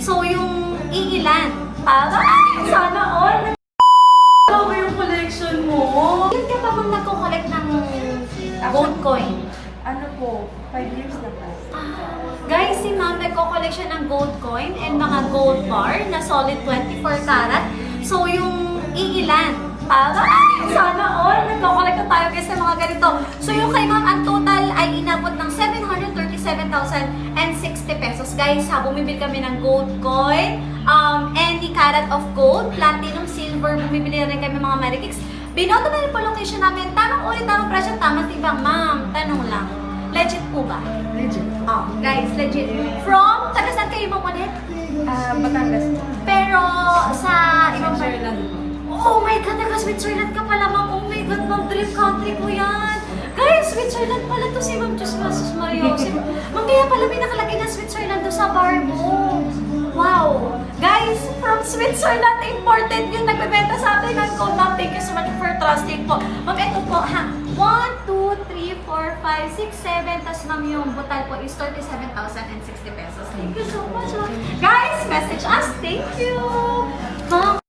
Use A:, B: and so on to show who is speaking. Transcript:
A: So, yung iilan, para, sana all,
B: Ano ba yung collection mo?
A: Ilan ka pa bang nagko-collect ng gold coin?
B: Ano po, 5 years na po.
A: Guys, si ma'am nagko-collect siya ng gold coin and mga gold bar na solid 24 karat. So, yung iilan, para, sana all, nagko-collect na tayo guys sa mga ganito. So, yung kay ma'am, ang total ay inabot ng 737,060 pesos. Guys, ha, bumibili kami ng gold coin, any carat of gold, platinum, silver, bumibili rin kami mga Marikix. Binoto na rin po location namin. Tamang ulit, tamang presyo, tamang tibang, ma'am. Tanong lang, legit po ba?
B: Legit.
A: Oh, guys, legit. From, taga saan kayo ibang ulit?
B: Batangas.
A: Pero sa ibang
B: Switzerland po.
A: Oh my God, taga Switzerland ka pala, ma'am. Oh my God, ma'am, dream country ko yan. Guys, Switzerland pala to si Ma'am Diyos Masus Mario. Ma'am, kaya pala may nakalagay na Switzerland doon sa bar mo. Wow! Guys, from Switzerland, imported yung nagbebenta sa atin ng gold, ma'am. Thank you so much for trusting po. Ma'am, ito po, ha. 1, 2, 3, 4, 5, 6, 7. Tapos, ma'am, yung butal po is 37,060 pesos. Thank you so much, ma'am. Guys, message us. Thank you! Ma'am,